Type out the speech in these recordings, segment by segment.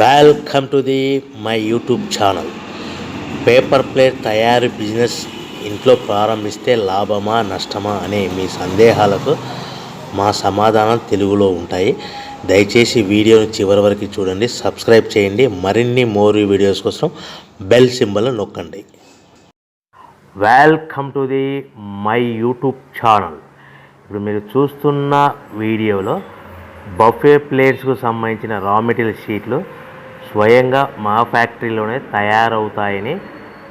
Welcome to the my YouTube channel. Paper plate తయారీ business ఇంట్లో ప్రారంభిస్తే లాభమా నష్టమా అనే మీ సందేహాలకు మా సమాధానం తెలుగులో ఉంటాయి. దయచేసి వీడియోని చివరి వరకు చూడండి, సబ్స్క్రైబ్ చేయండి. మరిన్ని వీడియోస్ కోసం బెల్ సింబల్ నొక్కండి. Welcome to the my YouTube channel. ఇప్పుడు మీరు చూస్తున్న వీడియోలో బఫే ప్లేట్స్కు సంబంధించిన రా మెటీరియల్ షీట్లు స్వయంగా మా ఫ్యాక్టరీలోనే తయారవుతాయని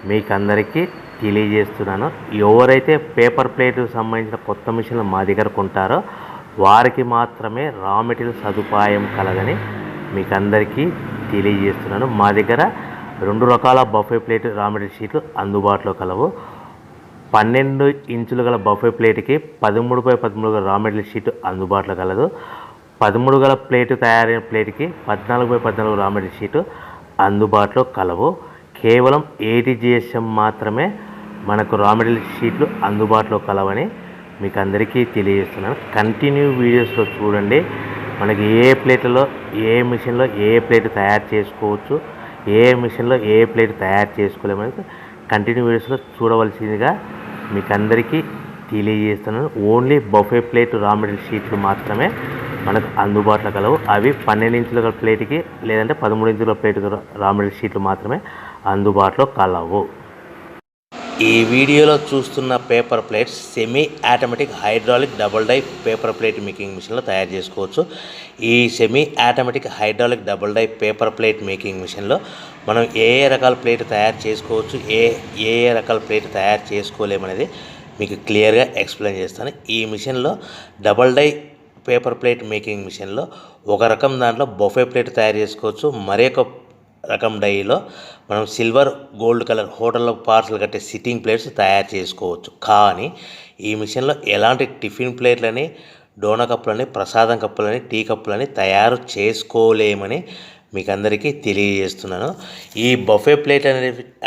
మీకు అందరికీ తెలియజేస్తున్నాను. ఎవరైతే పేపర్ ప్లేట్కు సంబంధించిన కొత్త మిషన్లు మా దగ్గర కొంటారో వారికి మాత్రమే రా మెటీరియల్ సదుపాయం కలదని మీకు అందరికీ తెలియజేస్తున్నాను. మా దగ్గర 2 రకాల బఫే ప్లేట్ రా మెటీరియల్ షీట్లు అందుబాటులో కలవు. 12 ఇంచులు గల బఫే ప్లేట్కి 13x13 గల రా మెటీరియల్ షీట్ అందుబాటులో కలదు. 13 గల ప్లేటు తయారైన ప్లేట్కి 14x14 రా మెటీరియల్ షీటు అందుబాటులో కలవు. కేవలం 80 GSM మాత్రమే మనకు రా మెటీరియల్ షీట్లు అందుబాటులో కలవని మీకు అందరికీ తెలియజేస్తున్నాను. కంటిన్యూ వీడియోస్లో చూడండి. మనకి ఏ ప్లేట్లలో ఏ మిషన్లో ఏ ప్లేట్ తయారు చేసుకోవచ్చు, ఏ మిషన్లో ఏ ప్లేట్ తయారు చేసుకోలేమని కంటిన్యూ వీడియోస్లో చూడవలసిందిగా మీకు అందరికీ తెలియజేస్తున్నాను. Only buffet plate raw material షీట్లు మాత్రమే మనకు అందుబాటులో కలవు. అవి 12 ఇంచుల ప్లేట్కి లేదంటే 13 ఇంచుల ప్లేట్ రా మెటీరియల్ షీట్లు మాత్రమే అందుబాటులో కలవు. ఈ వీడియోలో చూస్తున్న paper plates semi automatic hydraulic double die paper plate making మిషన్లో తయారు చేసుకోవచ్చు. ఈ semi automatic hydraulic double die paper plate making మిషన్లో మనం ఏ రకాల ప్లేట్ తయారు చేసుకోవచ్చు, ఏ రకాల ప్లేట్ తయారు చేసుకోలేమనేది మీకు క్లియర్గా ఎక్స్ప్లెయిన్ చేస్తాను. ఈ మిషన్లో double die paper plate making మిషన్లో ఒక రకం దాంట్లో బఫే ప్లేట్ తయారు చేసుకోవచ్చు. మరొక రకం డైలో మనం సిల్వర్ గోల్డ్ కలర్ హోటల్లో పార్సల్ కట్టే సిట్టింగ్ ప్లేట్స్ తయారు చేసుకోవచ్చు. కానీ ఈ మిషన్లో ఎలాంటి టిఫిన్ ప్లేట్లని, డోనా కప్పులని, ప్రసాదం కప్పులని, టీ కప్పులని తయారు చేసుకోలేమని మీకు అందరికీ తెలియజేస్తున్నాను. ఈ బఫే ప్లేట్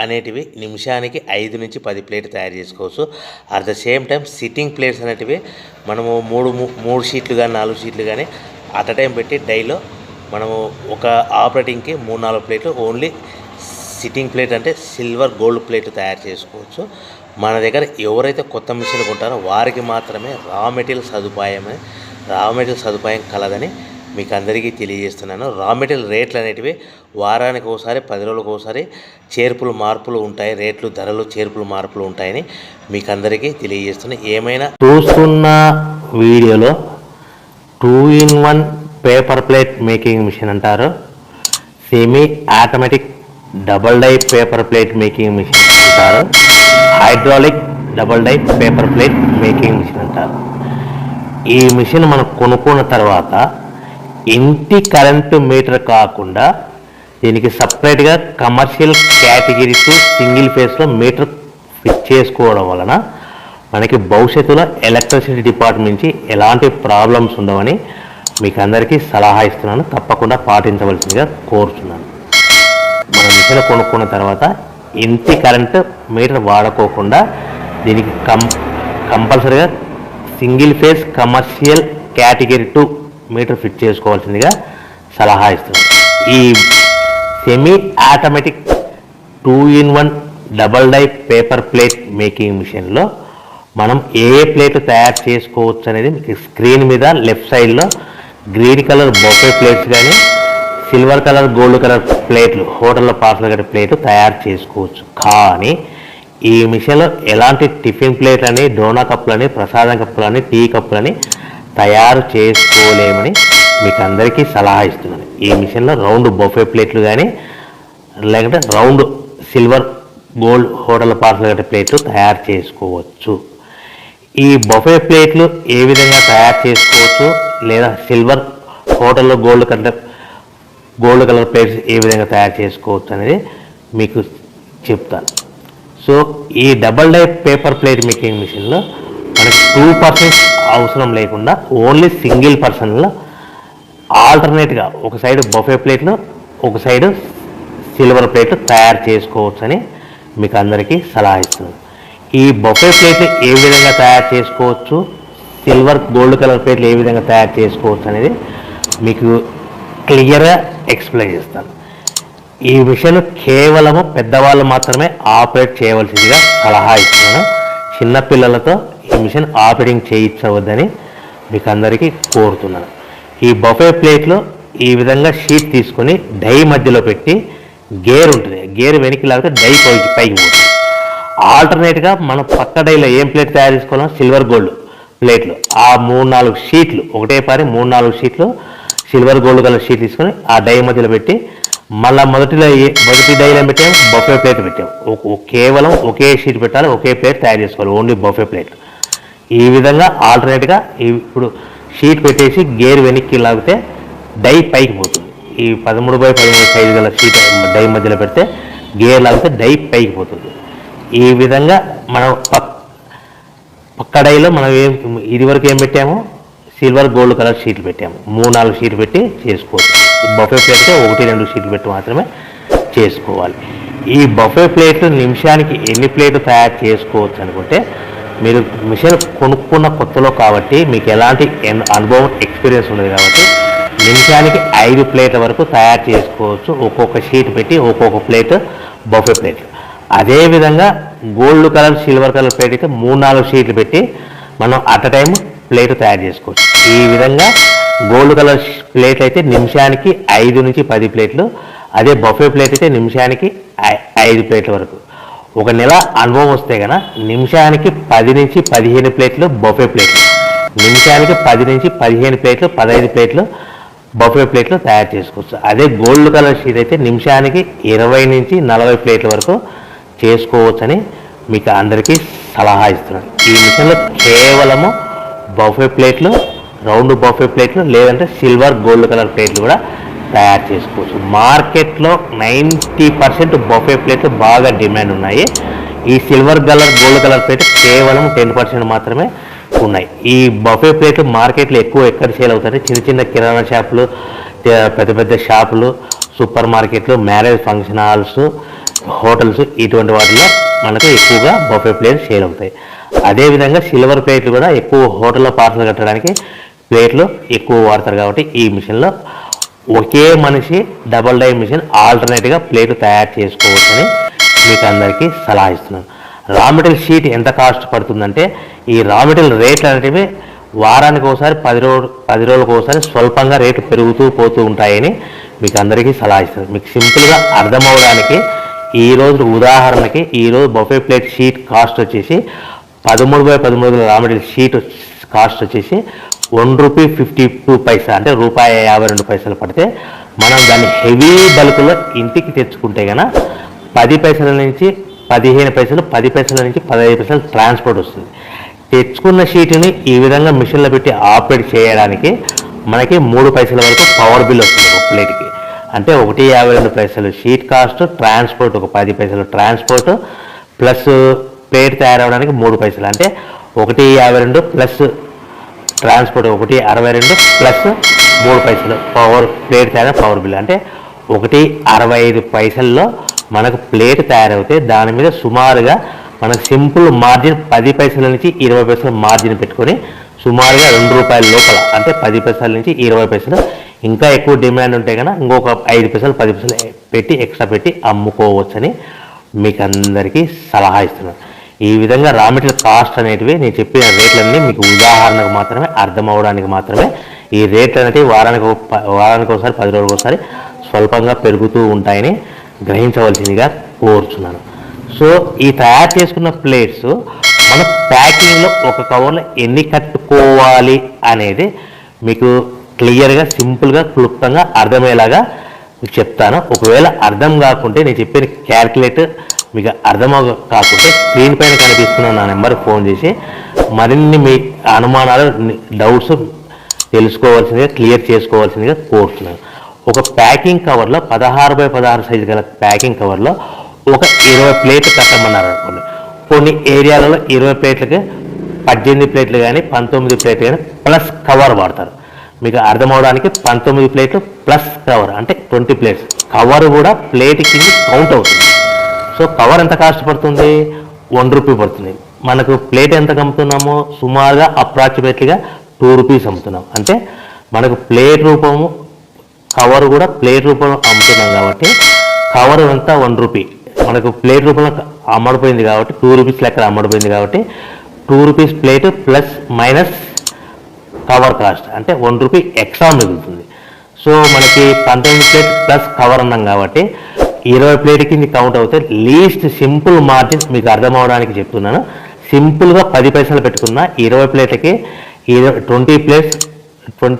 అనేటివి నిమిషానికి 5 నుంచి 10 ప్లేట్ తయారు చేసుకోవచ్చు. At the same time sitting plates అనేటివి మనము 3 షీట్లు కానీ 4 షీట్లు కానీ అట్ అ టైం పెట్టి డైలో మనము ఒక ఆపరేటింగ్కి 3-4 ప్లేట్లు ఓన్లీ సిట్టింగ్ ప్లేట్ అంటే సిల్వర్ గోల్డ్ ప్లేట్ తయారు చేసుకోవచ్చు. మన దగ్గర ఎవరైతే కొత్త మిషన్లు కొంటారో వారికి మాత్రమే రా మెటీరియల్ సదుపాయం కలదని మీకు అందరికీ తెలియజేస్తున్నాను. రా మెటీరియల్ రేట్లు అనేటివి వారానికి ఒకసారి 10 రోజులకు ఒకసారి మార్పులు ఉంటాయి. రేట్లు ధరలు మార్పులు ఉంటాయని మీకు అందరికీ తెలియజేస్తున్నాను. ఏమైనా చూస్తున్న వీడియోలో 2-in-1 paper plate making machine అంటారు, semi automatic double die paper plate making machine అంటారు, hydraulic double die paper plate making machine అంటారు. ఈ మిషన్ మనం కొనుక్కున్న తర్వాత ఇంటి కరెంటు మీటర్ కాకుండా దీనికి సపరేట్గా కమర్షియల్ కేటగిరీస్ సింగిల్ ఫేస్లో మీటర్ ఫిట్ చేసుకోవడం వలన మనకి భవిష్యత్తులో ఎలక్ట్రిసిటీ డిపార్ట్మెంట్ నుంచి ఎలాంటి ప్రాబ్లమ్స్ ఉండవని మీకు అందరికీ సలహా ఇస్తున్నాను. తప్పకుండా పాటించవలసిందిగా కోరుతున్నాను. మనం మిషన్ కొనుక్కున్న తర్వాత ఇంటి కరెంటు మీటర్ వాడుకోకుండా దీనికి కంపల్సరీగా single phase commercial category 2 meter fit చేసుకోవాల్సిందిగా సలహా ఇస్తున్నాను. ఈ semi automatic 2-in-1 double die paper plate making మిషన్లో మనం ఏ ప్లేట్ తయారు చేసుకోవచ్చు అనేది మీకు స్క్రీన్ మీద లెఫ్ట్ సైడ్లో గ్రీన్ కలర్ బొఫే ప్లేట్స్ కానీ సిల్వర్ కలర్ గోల్డ్ కలర్ ప్లేట్లు హోటల్లో పార్సల్ కట్టే ప్లేట్లు తయారు చేసుకోవచ్చు. కానీ ఈ మిషన్లో ఎలాంటి టిఫిన్ ప్లేట్లని, డోనా కప్పులని, ప్రసాదం కప్పులని, టీ కప్పులని తయారు చేసుకోలేమని మీకు అందరికీ సలహా ఇస్తున్నాను. ఈ మిషన్లో రౌండ్ బొఫే ప్లేట్లు కానీ లేకుంటే round silver gold hotel parcel కట్టే ప్లేట్లు తయారు చేసుకోవచ్చు. ఈ బొఫే ప్లేట్లు ఏ విధంగా తయారు చేసుకోవచ్చు లేదా సిల్వర్ హోటల్లో గోల్డ్ కలర్ ప్లేట్స్ ఏ విధంగా తయారు చేసుకోవచ్చు అనేది మీకు చెప్తాను. సో ఈ double die paper plate making మిషన్లో మనకి 2 పర్సన్స్ అవసరం లేకుండా ఓన్లీ సింగిల్ పర్సన్లో ఆల్టర్నేట్గా ఒక సైడ్ బఫే ప్లేట్లు ఒక సైడ్ సిల్వర్ ప్లేట్లు తయారు చేసుకోవచ్చు అని మీకు అందరికీ సలహా ఇస్తున్నాను. ఈ బఫే ప్లేట్లు ఏ విధంగా తయారు చేసుకోవచ్చు, సిల్వర్ గోల్డ్ కలర్ ప్లేట్లు ఏ విధంగా తయారు చేసుకోవచ్చు అనేది మీకు క్లియర్గా ఎక్స్ప్లెయిన్ చేస్తాను. ఈ మిషన్ కేవలము పెద్దవాళ్ళు మాత్రమే ఆపరేట్ చేయవలసిందిగా సలహా ఇస్తున్నాను. చిన్నపిల్లలతో ఈ మిషన్ ఆపరేటింగ్ చేయించవద్దని మీకు అందరికీ కోరుతున్నాను. ఈ బఫే ప్లేట్లో ఈ విధంగా షీట్ తీసుకొని డై మధ్యలో పెట్టి గేర్ ఉంటుంది, గేర్ వెనక్కి లాగితే డై పైకి పోతుంది. ఆల్టర్నేట్గా మనం పక్క డైలో ఏం ప్లేట్ తయారు చేసుకోవాలో సిల్వర్ గోల్డ్ ప్లేట్లు ఆ 3-4 షీట్లు ఒకటే పారి 3-4 షీట్లు సిల్వర్ గోల్డ్ కలర్ షీట్ తీసుకొని ఆ డై మధ్యలో పెట్టి మళ్ళీ మొదటి డైలో పెట్టాము, బఫే ప్లేట్ పెట్టాము. కేవలం ఒకే షీట్ పెట్టాలి, ఒకే ప్లేట్ తయారు చేసుకోవాలి, ఓన్లీ బఫే ప్లేట్. ఈ విధంగా ఆల్టర్నేట్గా ఇప్పుడు షీట్ పెట్టేసి గేర్ వెనక్కి లాగితే డై పైకి పోతుంది. ఈ 13x13 సైజు గల షీట్ డై మధ్యలో పెడితే గేర్ లాగితే డై పైకి పోతుంది. ఈ విధంగా మనం పక్క డైలో మనం ఇదివరకు ఏం పెట్టాము, సిల్వర్ గోల్డ్ కలర్ షీట్లు పెట్టాము. 3-4 షీట్లు పెట్టి చేసుకోవచ్చు. బఫే ప్లేట్తో 1-2 షీట్లు పెట్టి మాత్రమే చేసుకోవాలి. ఈ బఫే ప్లేట్లు నిమిషానికి ఎన్ని ప్లేట్లు తయారు చేసుకోవచ్చు అనుకుంటే, మీరు మిషన్ కొనుక్కున్న కొత్తలో కాబట్టి మీకు ఎలాంటి అనుభవం ఎక్స్పీరియన్స్ ఉండదు కాబట్టి నిమిషానికి 5 ప్లేట్ల వరకు తయారు చేసుకోవచ్చు. ఒక్కొక్క షీట్ పెట్టి ఒక్కొక్క ప్లేట్ బఫే ప్లేట్లు. అదేవిధంగా gold colour silver colour plate అయితే 3-4 షీట్లు పెట్టి మనం అట్ టైం ప్లేట్ తయారు చేసుకోవచ్చు. ఈ విధంగా గోల్డ్ కలర్ ప్లేట్ అయితే నిమిషానికి 5 నుంచి 10 ప్లేట్లు, అదే బఫే ప్లేట్ అయితే నిమిషానికి 5 ప్లేట్ల వరకు. ఒక నెల అనుభవం వస్తే కనుక నిమిషానికి 10 నుంచి 15 ప్లేట్లు బఫే ప్లేట్లు, నిమిషానికి 10 నుంచి 15 ప్లేట్లు 15 ప్లేట్లు బఫే ప్లేట్లు తయారు చేసుకోవచ్చు. అదే గోల్డ్ కలర్ షీట్ అయితే నిమిషానికి 20 నుంచి 40 ప్లేట్ల వరకు చేసుకోవచ్చని మీకు అందరికీ సలహా ఇస్తున్నాను. ఈ మిషన్లో కేవలము బఫే ప్లేట్లు, రౌండ్ బఫే ప్లేట్లు లేదంటే సిల్వర్ గోల్డ్ కలర్ ప్లేట్లు కూడా తయారు చేసుకోవచ్చు. మార్కెట్లో 90% బఫే ప్లేట్లు బాగా డిమాండ్ ఉన్నాయి. ఈ silver colour gold colour plate కేవలం 10% మాత్రమే ఉన్నాయి. ఈ బఫే ప్లేట్లు మార్కెట్లో ఎక్కువ ఎక్కడ సేల్ అవుతాయి, చిన్న కిరాణా షాపులు, పెద్ద పెద్ద షాపులు, సూపర్ మార్కెట్లు, మ్యారేజ్ ఫంక్షన్ హాల్స్, హోటల్స్, ఇటువంటి వాటిలో మనకు ఎక్కువగా బఫే ప్లేట్లు సేల్ అవుతాయి. అదేవిధంగా సిల్వర్ ప్లేట్లు కూడా ఎక్కువ హోటల్లో పార్సల్ కట్టడానికి ప్లేట్లు ఎక్కువ వాడతారు కాబట్టి ఈ మిషన్లో ఒకే మనిషి డబల్ డై మిషన్ ఆల్టర్నేట్గా ప్లేట్లు తయారు చేసుకోవచ్చని మీకు అందరికీ సలహా ఇస్తున్నాను. రా మెటీరియల్ షీట్ ఎంత కాస్ట్ పడుతుందంటే, ఈ రా మెటీరియల్ రేట్లు అనేటివి వారానికి ఒకసారి 10 రోజులకు ఒకసారి స్వల్పంగా రేట్లు పెరుగుతూ పోతూ ఉంటాయని మీకు అందరికీ సలహా ఇస్తున్నాను. మీకు సింపుల్గా అర్థమవడానికి ఈరోజు ఉదాహరణకి ఈరోజు బఫే ప్లేట్ షీట్ కాస్ట్ వచ్చేసి 13x13 raw material sheet cost వచ్చేసి ₹1.52 అంటే ₹1.52 పడితే మనం దాన్ని హెవీ బల్క్లో ఇంటికి తెచ్చుకుంటే కనుక 10 పైసల నుంచి 15 పైసలు, 10 పైసల నుంచి 15 పైసలు ట్రాన్స్పోర్ట్ వస్తుంది. తెచ్చుకున్న షీట్ని ఈ విధంగా మిషన్లో పెట్టి ఆపరేట్ చేయడానికి మనకి 3 పైసల వరకు పవర్ బిల్ వస్తుంది ఒక ప్లేట్కి. అంటే ₹1.52 షీట్ కాస్ట్, ట్రాన్స్పోర్ట్ ఒక 10 పైసలు ట్రాన్స్పోర్ట్, ప్లస్ ప్లేట్ తయారవడానికి 3 పైసలు, అంటే ₹1.52 ప్లస్ ట్రాన్స్పోర్ట్ ₹1.62 ప్లస్ 3 పైసలు పవర్ ప్లేట్ తయారు పవర్ బిల్, అంటే ₹1.65 మనకు ప్లేట్ తయారవుతే దాని మీద సుమారుగా మనకు సింపుల్ మార్జిన్ 10 పైసల నుంచి 20 పైసలు మార్జిన్ పెట్టుకొని సుమారుగా ₹2 లోపల, అంటే 10 పైసల నుంచి 20 పైసలు. ఇంకా ఎక్కువ డిమాండ్ ఉంటే కనుక ఇంకొక 5 పైసలు 10 పైసలు పెట్టి ఎక్స్ట్రా పెట్టి అమ్ముకోవచ్చని మీకు అందరికీ సలహా ఇస్తున్నాను. ఈ విధంగా రా మెటీరియల్ కాస్ట్ అనేటివి నేను చెప్పిన రేట్లన్నీ మీకు ఉదాహరణకు మాత్రమే, అర్థం అవడానికి మాత్రమే. ఈ రేట్లు అనేవి వారానికి ఒకసారి 10 రోజులకు ఒకసారి స్వల్పంగా పెరుగుతూ ఉంటాయని గ్రహించవలసిందిగా కోరుచున్నాను. సో ఈ తయారు చేసుకున్న ప్లేట్స్ మన ప్యాకింగ్లో ఒక కవర్లో ఎన్ని కట్టుకోవాలి అనేది మీకు క్లియర్గా, సింపుల్గా, క్లుప్తంగా అర్థమయ్యేలాగా చెప్తాను. ఒకవేళ అర్థం కాకుంటే నేను చెప్పిన క్యాల్కులేటర్ మీకు అర్థం కాకుంటే స్క్రీన్ పైన కనిపిస్తున్న నా నెంబర్కి ఫోన్ చేసి మరిన్ని మీ అనుమానాలు, డౌట్స్ తెలుసుకోవాల్సిందిగా, క్లియర్ చేసుకోవాల్సిందిగా కోరుతున్నాను. ఒక ప్యాకింగ్ కవర్లో 16x16 సైజు గల ప్యాకింగ్ కవర్లో ఒక 20 ప్లేట్లు కట్టమన్నారు అనుకోండి. కొన్ని ఏరియాలలో 20 ప్లేట్లకి 18 ప్లేట్లు కానీ 19 ప్లేట్లు కానీ ప్లస్ కవర్ వాడతారు. మీకు అర్థమవడానికి 19 ప్లేట్లు ప్లస్ కవర్ అంటే 20 ప్లేట్స్. కవర్ కూడా ప్లేట్ కింద కౌంట్ అవుతుంది. సో కవర్ ఎంత కాస్ట్ పడుతుంది? ₹1 పడుతుంది. మనకు ప్లేట్ ఎంత అమ్ముతున్నామో సుమారుగా అప్రాక్సిమేట్లీగా ₹2 అమ్ముతున్నాం. అంటే మనకు ప్లేట్ రూపము, కవర్ కూడా ప్లేట్ రూపంలో అమ్ముతున్నాం కాబట్టి కవర్ అంతా 1 రూపీ, మనకు ప్లేట్ రూపంలో అమ్మడిపోయింది కాబట్టి 2 రూపీస్ లెక్క అమ్మడిపోయింది కాబట్టి 2 rupees plate plus minus cover cost అంటే 1 రూపీ ఎక్స్ట్రా మిగులుతుంది. సో మనకి 19 ప్లేట్ ప్లస్ కవర్ అన్నాం కాబట్టి 20 ప్లేట్కి ఇది కౌంట్ అవుతాయి. లీస్ట్ సింపుల్ మార్జిన్ మీకు అర్థం అవడానికి చెప్తున్నాను. సింపుల్గా 10 పైసలు పెట్టుకున్న 20 ప్లేట్లకి 20 ప్లేట్స్